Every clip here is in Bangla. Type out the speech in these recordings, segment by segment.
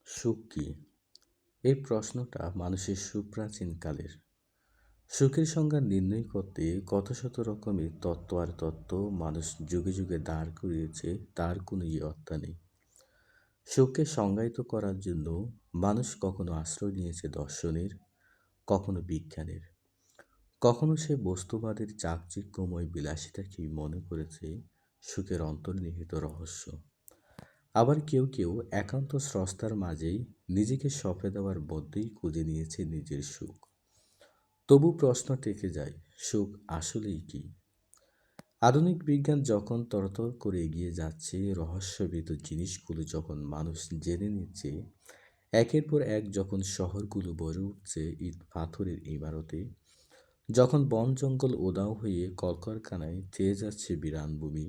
সুখ কি? এই প্রশ্নটা মানুষের সুপ্রাচীন কালের। সুখের সংজ্ঞা নির্ণয় করতে কত শত রকমের তত্ত্ব আর তত্ত্ব মানুষ যুগে যুগে দাঁড় করিয়েছে, তার কোনো ইয়ত্তা নেই। সুখকে সংজ্ঞায়িত করার জন্য মানুষ কখনো আশ্রয় নিয়েছে দর্শনের, কখনো বিজ্ঞানের, কখনো সে বস্তুবাদের চাকচিক্যময় বিলাসিতাকেই মনে করেছে সুখের অন্তর্নিহিত রহস্য। আবার কেউ কেউ একান্ত স্রষ্টার মাঝেই নিজেকে সঁপে দেওয়ার মধ্যেই খুঁজে নিয়েছে নিজের সুখ। তবু প্রশ্ন থেকে যায়, সুখ আসলেই কি? আধুনিক বিজ্ঞান যখন তরতর করে এগিয়ে যাচ্ছে, রহস্যভেদ জিনিসগুলো যখন মানুষ জেনে নিচ্ছে, একের পর এক যখন শহরগুলো গড়ে উঠছে ইট পাথরের ইমারতে, যখন বন জঙ্গল উধাও হয়ে কলকারখানায় চেয়ে যাচ্ছে বিরান ভূমি,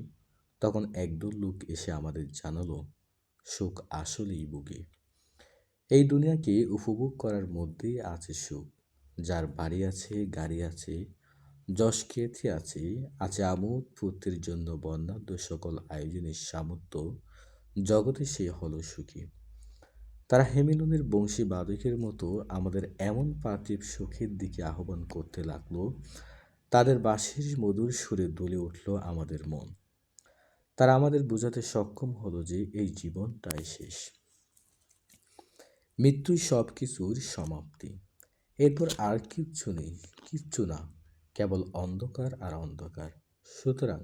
তখন একদল লোক এসে আমাদের জানালো, সুখ আসলেই বুকে। এই দুনিয়াকে উপভোগ করার মধ্যেই আছে সুখ। যার বাড়ি আছে, গাড়ি আছে, যশ খ্যাতি আছে, আছে আমোদ ফুর্তির জন্য বর্ণাঢ্য সকল আয়োজনের সামর্থ্য, জগতে সে হলো সুখী। তারা হেমিলনের বংশী বাদকের মতো আমাদের এমন পার্থিব সুখের দিকে আহ্বান করতে লাগলো, তাদের বাঁশির মধুর সুরে দুলে উঠল আমাদের মন। তারা আমাদের বোঝাতে সক্ষম হলো যে এই জীবনটাই শেষ, মৃত্যুই সব কিছুর সমাপ্তি। এরপর আর কিচ্ছু নেই, কিচ্ছু না, কেবল অন্ধকার আর অন্ধকার। সুতরাং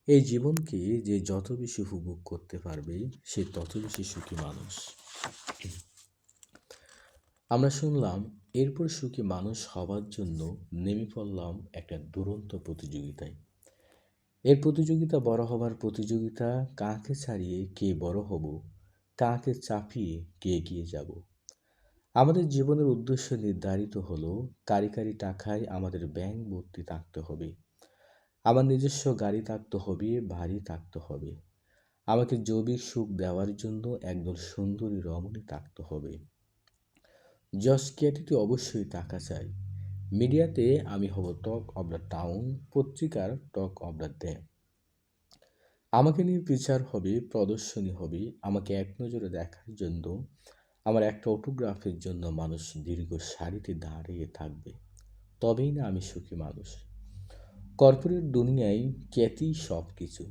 এই জীবনকে যে যত বেশি উপভোগ করতে পারবে, সে তত বেশি সুখী মানুষ। আমরা শুনলাম, এরপর সুখী মানুষ হবার জন্য নেমে পড়লাম একটা দুরন্ত প্রতিযোগিতায়। এর প্রতিযোগিতা বড় হবার প্রতিযোগিতা, কাকে ছাড়িয়ে কে বড় হব, কাকে চাপিয়ে কে এগিয়ে যাব। আমাদের জীবনের উদ্দেশ্য নির্ধারিত হলো, কারি কারি টাকায় আমাদের ব্যাংক ভর্তি থাকতে হবে, আমার নিজস্ব গাড়ি থাকতে হবে, বাড়ি থাকতে হবে, আমাকে জৈবিক সুখ দেওয়ার জন্য একদল সুন্দরী রমণী থাকতে হবে। যশ খ্যাতিতে অবশ্যই টাকা চাই। মিডিয়াতে আমি হব টক অব দ্য টাউন, পত্রিকার টক অব দ্য ডে। আমাকে নিয়ে বিচার হবে, প্রদর্শনী হবে, আমাকে এক নজরে দেখার জন্য, আমার একটা অটোগ্রাফের জন্য মানুষ দীর্ঘ সারিতে দাঁড়িয়ে থাকবে। তবেই না আমি সুখী মানুষ। কর্পোরেট দুনিয়ায় খ্যাতি সব কিছু।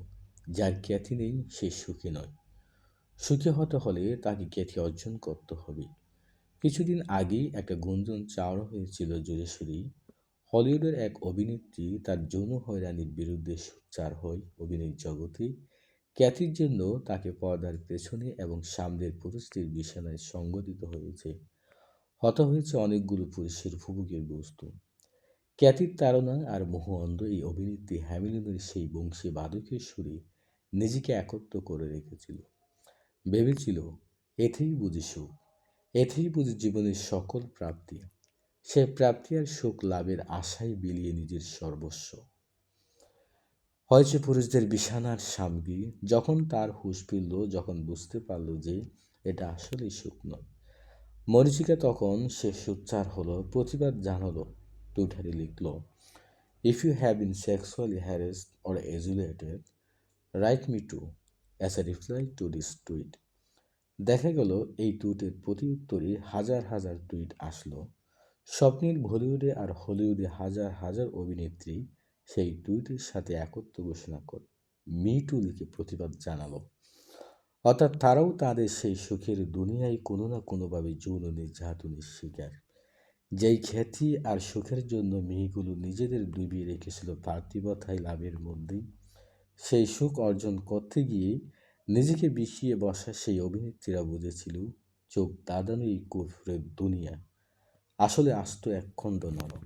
যার খ্যাতি নেই সে সুখী নয়। সুখী হতে হলে তাকে খ্যাতি অর্জন করতে হবে। কিছুদিন আগেই একটা গুঞ্জন চাওয়া হয়েছিল জোরে সোরেই, হলিউডের এক অভিনেত্রী তার যৌন হয়রানির বিরুদ্ধে সোচ্চার হয় অভিনয় জগতে। খ্যাতির জন্য তাকে পর্দার পেছনে এবং সামনের পুরুষদের বিছানায় সঙ্গ দিতে হয়েছে, হতে হয়েছে অনেকগুলো পুরুষের উপভোগের বস্তু। খ্যাতির তাড়না আর মোহ অন্ধ এই অভিনেত্রী হ্যামিলনের সেই বংশী বাদকের সুরে নিজেকে একত্র করে রেখেছিল। ভেবেছিল, এতেই বুঝি সুখ, এতেই বুঝি জীবনের সকল প্রাপ্তি। সে প্রাপ্তি আর সুখ লাভের আশায় বিলিয়ে নিজের সর্বস্ব হয়েছে পুরুষদের বিছানার সামগ্রী। যখন তার হুঁশ ফিরল, যখন বুঝতে পারল যে এটা আসলেই সুখ নয়, মরীচিকা, তখন সে সোচ্চার হলো, প্রতিবাদ জানালো, টুইটারে লিখল, if you have been sexually harassed or assaulted, write me too, as a reply to this tweet. দেখা গেল এই টুইটের প্রতি উত্তরে হাজার হাজার টুইট আসলো। স্বপ্নের বলিউডে আর হলিউডে হাজার হাজার অভিনেত্রী সেই টুইটের সাথে একত্র ঘোষণা করে মি টু লিখে প্রতিবাদ জানালো। অর্থাৎ তারাও তাদের সেই সুখের দুনিয়ায় কোনো না কোনোভাবে যৌন নির্যাতনের শিকার। যেই খ্যাতি আর সুখের জন্য মেয়েগুলো নিজেদের ডুবিয়ে রেখেছিল পার্থিবতায় লাভের মধ্যেই, সেই সুখ অর্জন করতে গিয়ে নিজেকে বিষিয়ে বসা সেই অভিনেত্রীরা বুঝেছিল, চোখ দাদানো এই কুফরের দুনিয়া আসলে আস্ত একখণ্ড নরক।